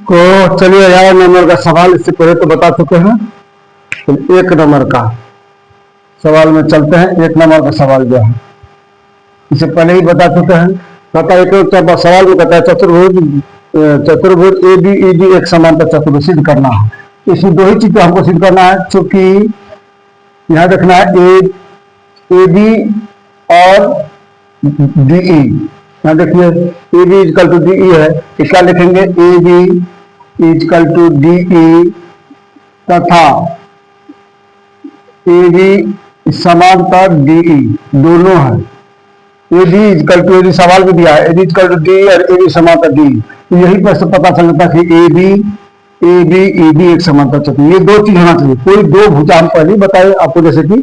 तो चलिए 11 नंबर का सवाल इससे पहले तो बता चुके हैं। तो 1 नंबर का सवाल में चलते हैं। 1 नंबर का सवाल जो है इसे पहले ही बता चुके हैं। कहता है सवाल में कहता है चतुर्भुज ए बी ई डी एक समांतर चतुर्भुज सिद्ध करना है। इसमें दो ही चीजें हमको सिद्ध करना है, चूंकि यहाँ देखना है ए बी और डी ई। यहाँ देखिए A B equal to D E है, तो क्या लिखेंगे A B equal to D E तथा ए बी समांतर डी ई दोनों है। ए बी इजकल टू, यदि सवाल भी दिया है A B equal to D और ए बी समांतर डी, तो यही पर से पता चलता कि ए बी ई डी एक समांतर चतुर्भुज। ये दो चीज होना चाहिए। कोई दो भुजा हम पहले बताए आपको, जैसे कि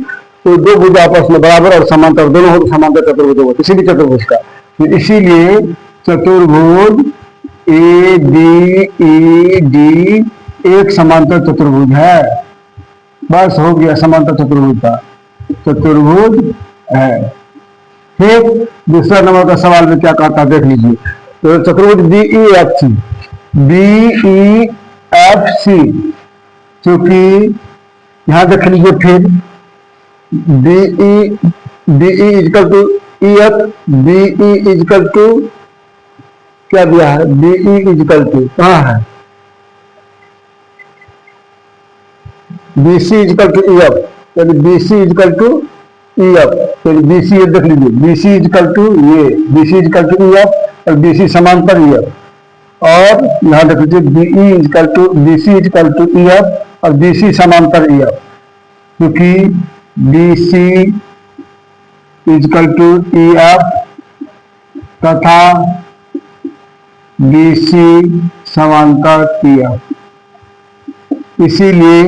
कोई दो भुजा आपस में बराबर और समांतर दोनों हो तो समांतर चतुर्भुज हो, किसी भी चतुर्भुज का। तो इसीलिए चतुर्भुज ए बी ई डी एक समांतर चतुर्भुज है। बस हो गया, समांतर चतुर्भुज का चतुर्भुज है। फिर दूसरा नंबर का सवाल में क्या कहता है देख लीजिए। तो चतुर्भुज बी ई एफ सी, क्योंकि यहां देख लीजिए फिर B E is equal to E F, B E is equal to क्या दिया है, बी ई इजकल टू कहाँ है, B C is equal to E F, यानी B C is equal to E F. तो बी सी देख लीजिए, बी सी इजकल टू ये B C is equal to E F और बी सी समांतर ई एफ। और यहाँ देख लीजिए B E is equal to B C is equal to E F और बी सी समांतर ई एफ, क्योंकि B C is equal to E F तथा बी सी समांतर ई एफ। इसीलिए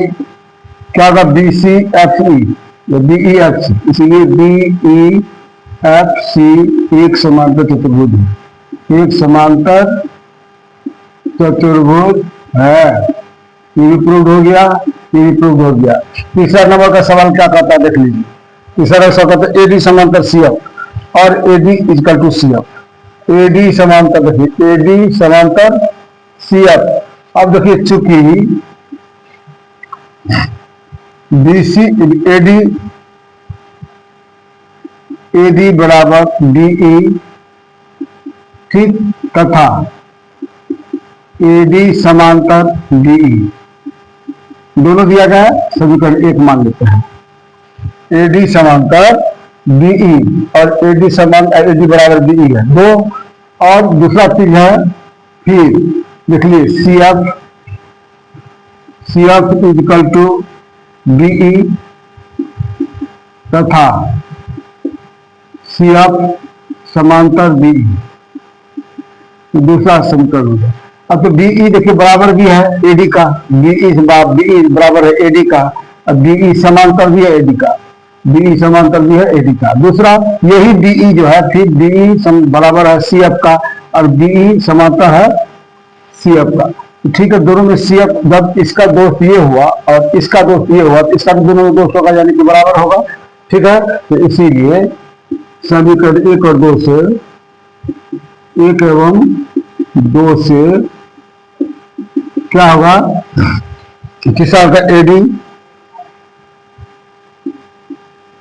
क्या होगा, बी सी एफ ई या बी ई एफ सी, इसीलिए बी ई एफ सी एक समांतर चतुर्भुज है, एक समांतर चतुर्भुज है। ये भी प्रूव हो गया, ये भी प्रूव हो गया। तीसरा नंबर का सवाल क्या कहता है देख लीजिए। तीसरा सवाल कहता है ए डी समांतर सी एफ और A D equal to C F. A D समांतर, देखिए ए डी समांतर सी एफ। अब देखिए चूंकि बी सी ए डी बराबर डी ई, ठीक, तथा ए डी समांतर डी ई दोनों दिया गया है, समीकरण 1 मान लेते हैं। ए डी समांतर डी ई और ए डी समांतर ए डी बराबर डी ई है दो। और दूसरा चीज है फिर देख लीजिए C F equal to D E तथा सी एफ समांतर डी ई, दूसरा समीकरण हो गया। अब तो बी ई देखिए बराबर भी है एडी का, बी ई बराबर है एडी का, अब बी ई समांतर भी है एडी का, बी ई समांतर भी है एडी का। दूसरा यही बी ई जो है फिर बी ई बराबर है सी एफ का और बी ई समांतर है सी एफ का। ठीक है, दोनों में सी एफ, जब इसका दोस्त ये हुआ और इसका दोस्त ये हुआ तो इसका भी दोनों में दोस्त होगा, यानी कि बराबर होगा। ठीक है, तो इसीलिए समीकरण 1 और 2 से, 1 एवं 2 से क्या होगा, तीसरा होगा एडी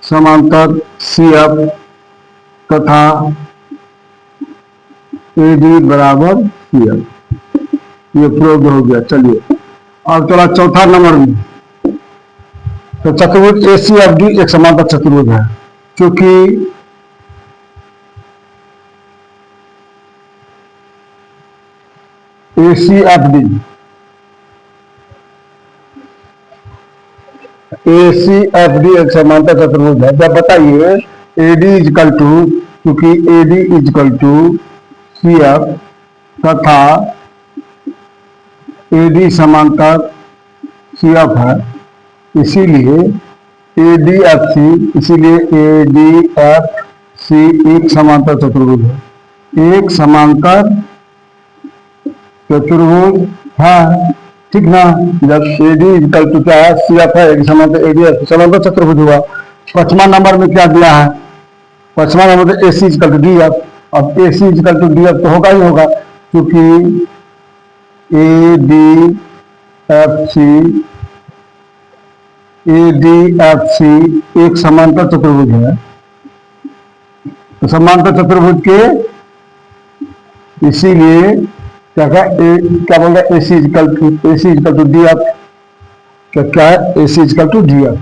समांतर सी एफ तथा एडी बराबर सी एफ। ये प्रूव हो गया। चलिए अब चला चौथा नंबर में। तो चतुर्भुज ए सी एफ डी एक समांतर चतुर्भुज है, क्योंकि ए सी एफ डी एक समांतर चतुर्भुज है। जब बताइए ए डी इजकल टू, क्योंकि A D equal to C F तथा ए डी समांतर सी एफ है, इसीलिए ए डी एफ सी, इसीलिए ए डी एफ सी एक समांतर चतुर्भुज है, एक समांतर चतुर्भुज है। ठीक ना, जब ए डी इजकल टू क्या है, सी एफ है, एक समांतर ए डी एफ समांतर चतुर्भुज हुआ। 5वां नंबर में क्या दिया है, 5वां नंबर में A C is equal to D F. अब A C is equal to D F तो होगा ही होगा, क्योंकि A D F C, A D F C एक समांतर चतुर्भुज है। तो समांतर चतुर्भुज के इसीलिए क्या क्या बोल रहा है, AC equal to D F. क्या है, AC equal to D F.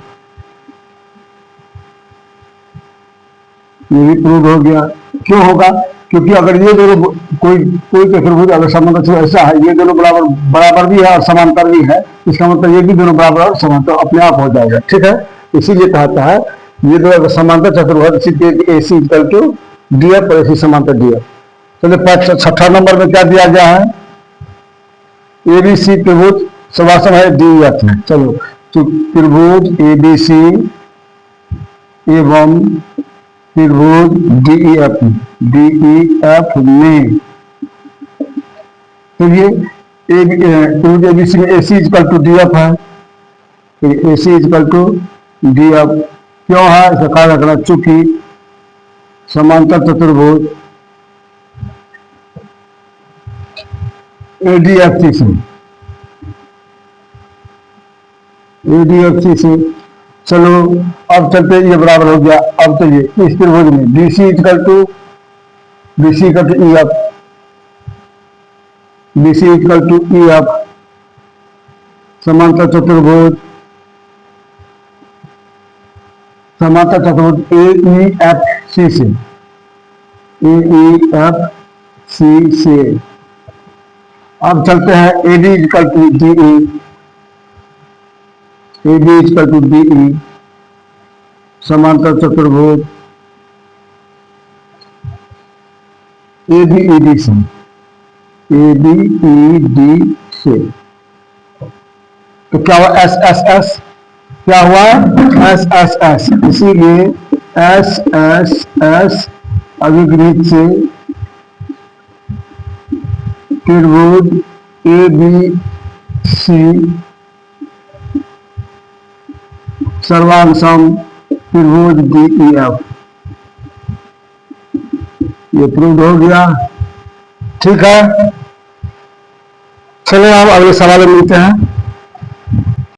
ये भी प्रूव हो गया। क्यों होगा? क्योंकि अगर ये दोनों कोई कोई चतुर्भुज अगर समांतर ऐसा है, ये दोनों बराबर बराबर भी है और समांतर भी है, इसका मतलब ये भी दोनों बराबर और समांतर अपने आप हो जाएगा। ठीक है, इसीलिए कहता है ये दो अगर समांतर चतुर्भुज, इसीलिए AC इक्वल टू DF और AC समांतर DF। चलिए छठा नंबर में क्या दिया गया है, ABC त्रिभुज समासम है DEF में। चलो तो त्रिभुज ABC एवं त्रिभुज DEF में, तो ये त्रिभुज ABC में AC इक्वल टू DF है। AC इक्वल टू DF क्यों है, इसका कारण रखना, चूंकि समांतर चतुर्भुज ADFC से। चलो अब चलते, ये बराबर हो गया। अब चलिए इस त्रिभुज में BC equal to EF, BC equal to EF समांतर चतुर्भुज AEFC से। अब चलते हैं AD equal to DE, AD equal to DE समांतर चतुर्भुज ABED से। तो क्या हुआ, SSS, क्या हुआ, SSS। इसीलिए SSS अभिगृहित से त्रिभुज ABC सर्वांग सम त्रिभुज DEF, ये प्रूव हो गया। ठीक है, चलिए हम अगले सवाल में मिलते हैं।